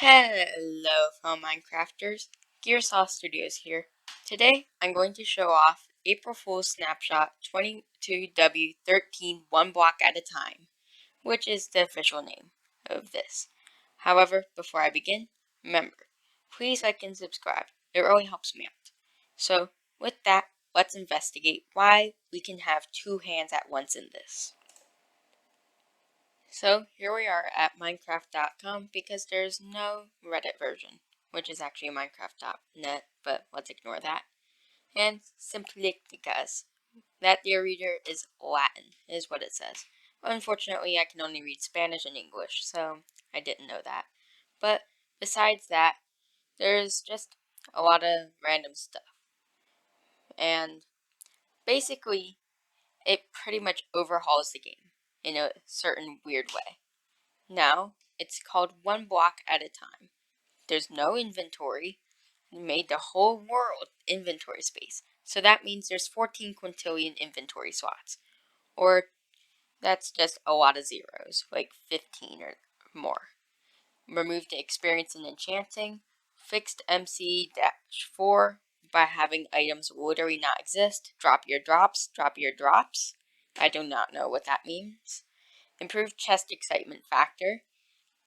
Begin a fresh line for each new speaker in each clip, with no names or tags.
Hello, fellow Minecrafters. Gearsaw Studios here. Today, I'm going to show off April Fool's Snapshot 22w13OneBlockAtATime, which is the official name of this. However, before I begin, remember, please like and subscribe. It really helps me out. So, with that, let's investigate why we can have two hands at once in this. So here we are at Minecraft.com because there's no Reddit version, which is actually Minecraft.net, but let's ignore that. And simply because that dear reader is Latin, is what it says. Unfortunately, I can only read Spanish and English, so I didn't know that. But besides that, there's just a lot of random stuff. And basically, it pretty much overhauls the game in a certain weird way. Now, it's called one block at a time. There's no inventory. We made the whole world inventory space. So that means there's 14 quintillion inventory slots. Or that's just a lot of zeros, like 15 or more. Removed the experience in enchanting. Fixed MC-4 by having items literally not exist. Drop your drops, drop your drops. I do not know what that means. Improved chest excitement factor.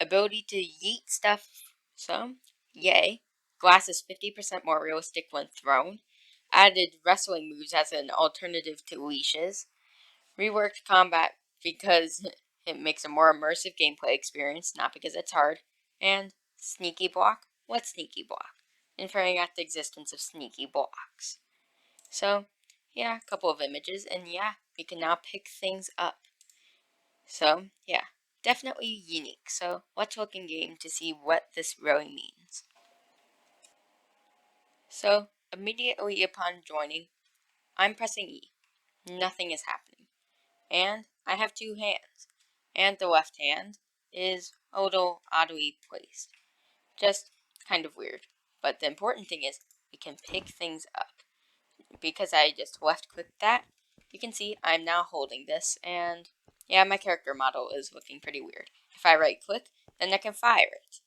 Ability to yeet stuff, so yay. Glass is 50% more realistic when thrown. Added wrestling moves as an alternative to leashes. Reworked combat because it makes a more immersive gameplay experience, not because it's hard. And sneaky block. What's sneaky block? Inferring at the existence of sneaky blocks. So, yeah, a couple of images, and yeah, we can now pick things up. So, yeah. Definitely unique, so let's look in game to see what this really means. So, immediately upon joining, I'm pressing E. Nothing is happening. And I have two hands. And the left hand is a little oddly placed. Just kind of weird. But the important thing is, we can pick things up. Because I just left clicked that, you can see I'm now holding this, and yeah, my character model is looking pretty weird. If I right click, then I can fire it.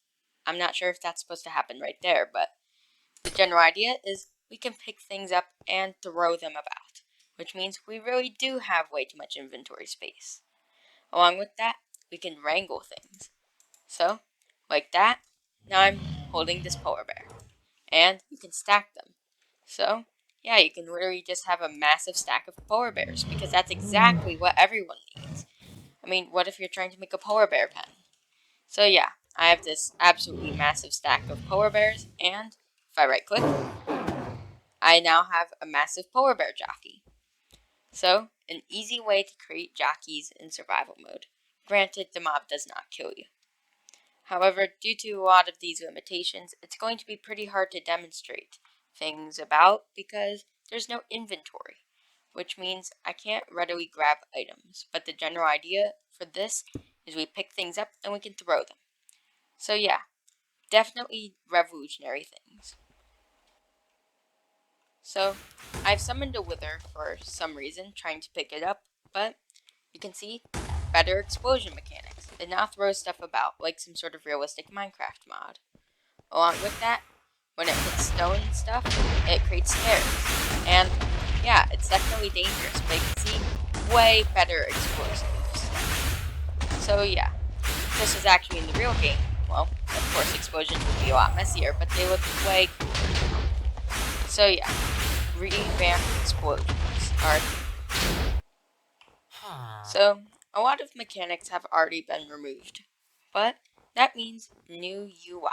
I'm not sure if that's supposed to happen right there, but the general idea is we can pick things up and throw them about, which means we really do have way too much inventory space. Along with that, we can wrangle things. So, like that, now I'm holding this polar bear. And you can stack them. So, yeah, you can literally just have a massive stack of polar bears, because that's exactly what everyone needs. I mean, what if you're trying to make a polar bear pen? So yeah, I have this absolutely massive stack of polar bears, and if I right click, I now have a massive polar bear jockey. So, an easy way to create jockeys in survival mode. Granted, the mob does not kill you. However, due to a lot of these limitations, it's going to be pretty hard to demonstrate things about because there's no inventory, which means I can't readily grab items. But the general idea for this is we pick things up and we can throw them. So yeah, definitely revolutionary things. So I've summoned a wither for some reason, trying to pick it up, but you can see better explosion mechanics. It now throws stuff about like some sort of realistic Minecraft mod. Along with that, when it hits stone and stuff, it creates scares. And yeah, it's definitely dangerous, but you can see way better explosives. So yeah, if this was actually in the real game, well, of course explosions would be a lot messier, but they look way cooler. So yeah, revamped explosions are. So a lot of mechanics have already been removed, but that means new UI.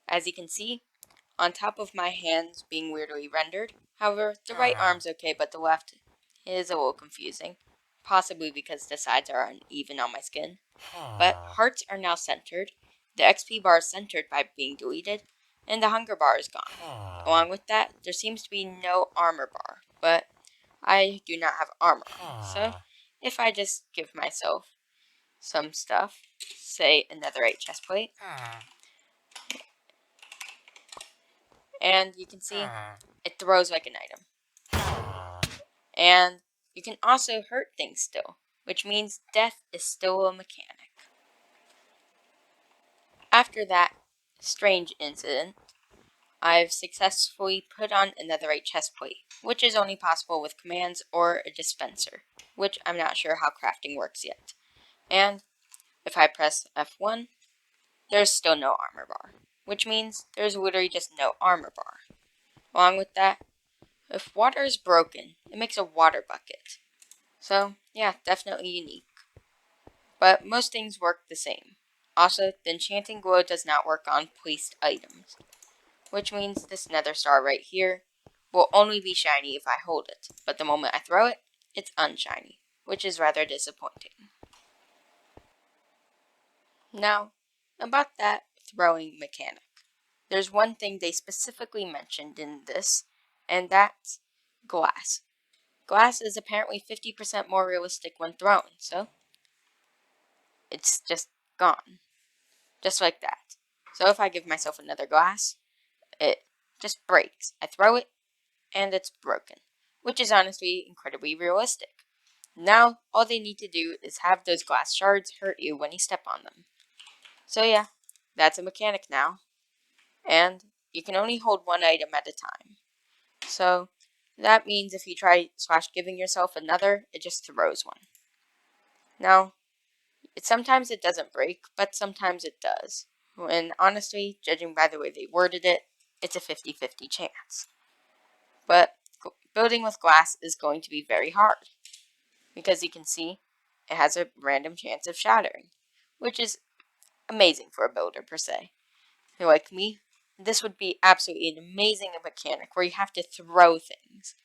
As you can see, on top of my hands being weirdly rendered. However, the right arm's okay, but the left is a little confusing. Possibly because the sides are uneven on my skin. But hearts are now centered, the XP bar is centered by being deleted, and the hunger bar is gone. Along with that, there seems to be no armor bar, but I do not have armor. So, if I just give myself some stuff, say a netherite chestplate, and you can see it throws like an item. And you can also hurt things still, which means death is still a mechanic. After that, strange incident, I've successfully put on a netherite chest plate, which is only possible with commands or a dispenser, which I'm not sure how crafting works yet. And if I press F1, there's still no armor bar, which means there's literally just no armor bar. Along with that, if water is broken, it makes a water bucket. So yeah, definitely unique. But most things work the same. Also, the enchanting glow does not work on placed items, which means this nether star right here will only be shiny if I hold it, but the moment I throw it, it's unshiny, which is rather disappointing. Now, about that throwing mechanic. There's one thing they specifically mentioned in this, and that's glass. Glass is apparently 50% more realistic when thrown, so it's just gone. Just like that. So if I give myself another glass, it just breaks. I throw it, and it's broken, which is honestly incredibly realistic. Now, all they need to do is have those glass shards hurt you when you step on them. So yeah, that's a mechanic now. And you can only hold one item at a time. So that means if you try / giving yourself another, it just throws one. Now, sometimes it doesn't break, but sometimes it does. And honestly, judging by the way they worded it, it's a 50-50 chance. But building with glass is going to be very hard, because you can see it has a random chance of shattering, which is amazing for a builder per se. Like me, this would be absolutely an amazing mechanic where you have to throw things.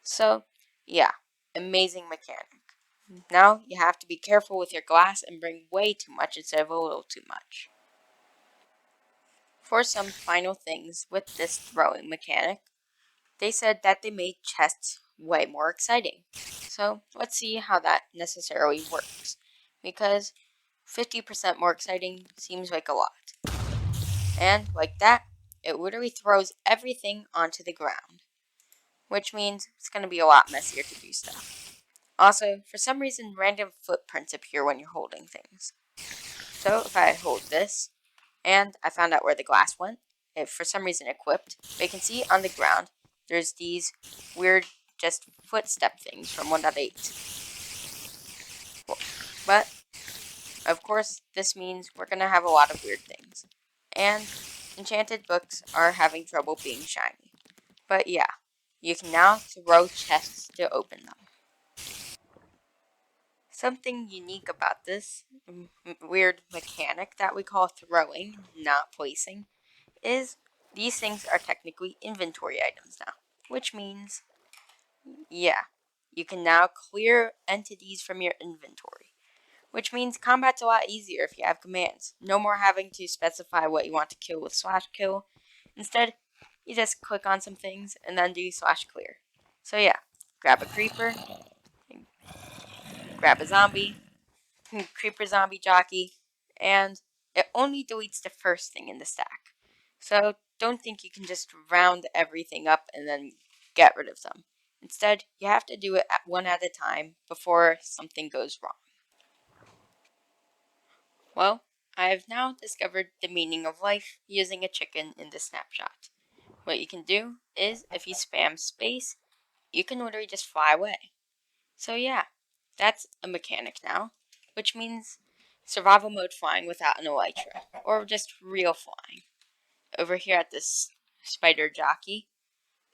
So, yeah, amazing mechanic. Now you have to be careful with your glass and bring way too much instead of a little too much. For some final things with this throwing mechanic, they said that they made chests way more exciting. So let's see how that necessarily works, because 50% more exciting seems like a lot. And like that, it literally throws everything onto the ground, which means it's going to be a lot messier to do stuff. Also, for some reason, random footprints appear when you're holding things. So if I hold this, and I found out where the glass went, it for some reason equipped, but you can see on the ground, there's these weird just footstep things from 1.8. But, of course, this means we're going to have a lot of weird things. And enchanted books are having trouble being shiny. But yeah, you can now throw chests to open them. Something unique about this weird mechanic that we call throwing, not placing, is these things are technically inventory items now. Which means, yeah, you can now clear entities from your inventory. Which means combat's a lot easier if you have commands. No more having to specify what you want to kill with /kill. Instead, you just click on some things and then do /clear. So yeah, grab a creeper, grab a zombie, creeper zombie jockey, and it only deletes the first thing in the stack. So don't think you can just round everything up and then get rid of them. Instead, you have to do it one at a time before something goes wrong. Well, I have now discovered the meaning of life using a chicken in the snapshot. What you can do is, if you spam space, you can literally just fly away. So yeah, that's a mechanic now, which means survival mode flying without an elytra, or just real flying. Over here at this spider jockey,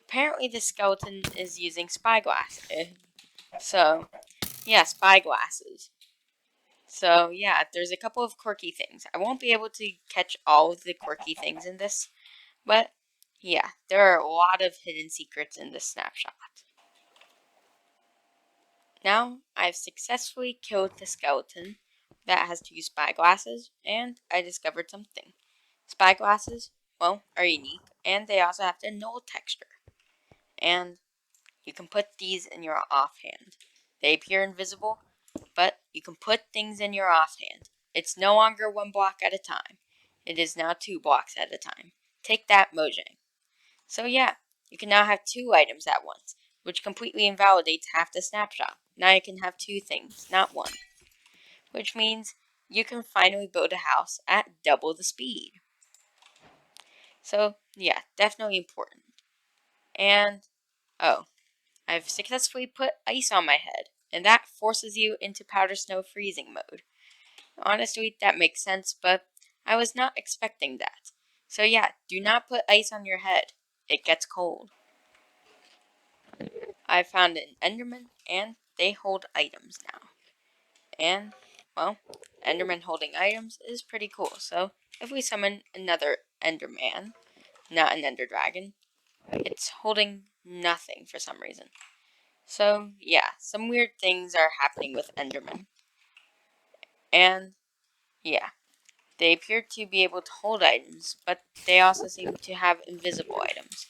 apparently the skeleton is using spyglass. So, yeah, spyglasses. So, yeah, there's a couple of quirky things. I won't be able to catch all of the quirky things in this, but yeah, there are a lot of hidden secrets in this snapshot. Now, I've successfully killed the skeleton that has 2 spyglasses, and I discovered something. Spyglasses, well, are unique, and they also have the null texture. And you can put these in your offhand. They appear invisible, but you can put things in your offhand. It's no longer 1 block at a time. It is now 2 blocks at a time. Take that, Mojang. So yeah, you can now have 2 items at once, which completely invalidates half the snapshot. Now you can have 2 things, not 1. Which means you can finally build a house at double the speed. So yeah, definitely important. And oh, I've successfully put ice on my head, and that forces you into powder snow freezing mode. Honestly, that makes sense, but I was not expecting that. So yeah, do not put ice on your head. It gets cold. I found an Enderman, and they hold items now. And, well, Enderman holding items is pretty cool. So if we summon another Enderman, not an Ender Dragon, it's holding nothing for some reason. So yeah, some weird things are happening with Enderman. And yeah, they appear to be able to hold items, but they also seem to have invisible items.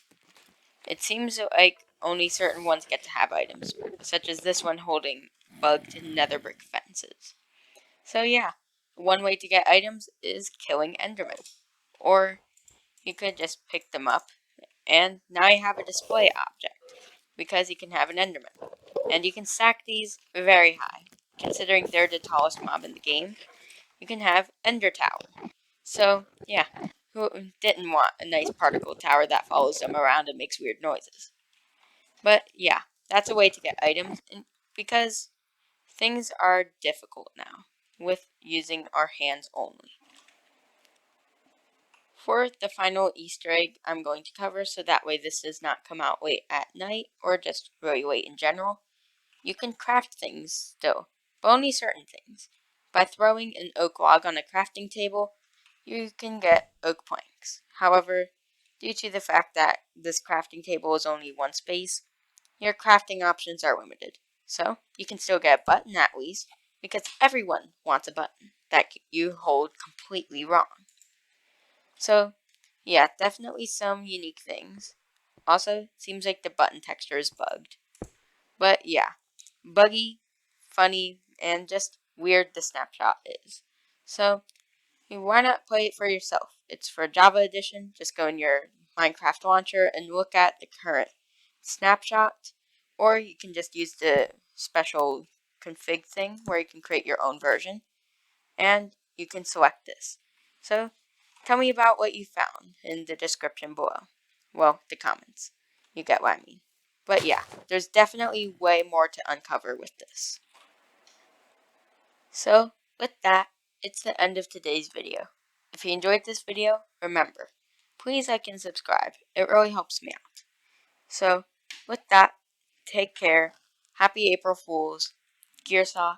It seems like only certain ones get to have items, such as this one holding bugged nether brick fences. So yeah, one way to get items is killing Endermen. Or you could just pick them up, and now you have a display object, because you can have an Enderman. And you can stack these very high. Considering they're the tallest mob in the game, you can have Ender Tower. So, yeah, who didn't want a nice particle tower that follows them around and makes weird noises? But yeah, that's a way to get items, because things are difficult now with using our hands only. For the final Easter egg I'm going to cover, so that way this does not come out late at night or just really late in general, you can craft things still, but only certain things. By throwing an oak log on a crafting table, you can get oak planks. However, due to the fact that this crafting table is only one space, your crafting options are limited. So, you can still get a button at least, because everyone wants a button that you hold completely wrong. So, yeah, definitely some unique things. Also, seems like the button texture is bugged. But yeah, buggy, funny, and just weird the snapshot is. So, why not play it for yourself? It's for Java Edition. Just go in your Minecraft launcher and look at the current snapshot, or you can just use the special config thing where you can create your own version, and you can select this. So, tell me about what you found in the description below. Well, the comments. You get what I mean. But yeah, there's definitely way more to uncover with this. So, with that, it's the end of today's video. If you enjoyed this video, remember, please like and subscribe. It really helps me out. So, with that, take care. Happy April Fools. Gearsaw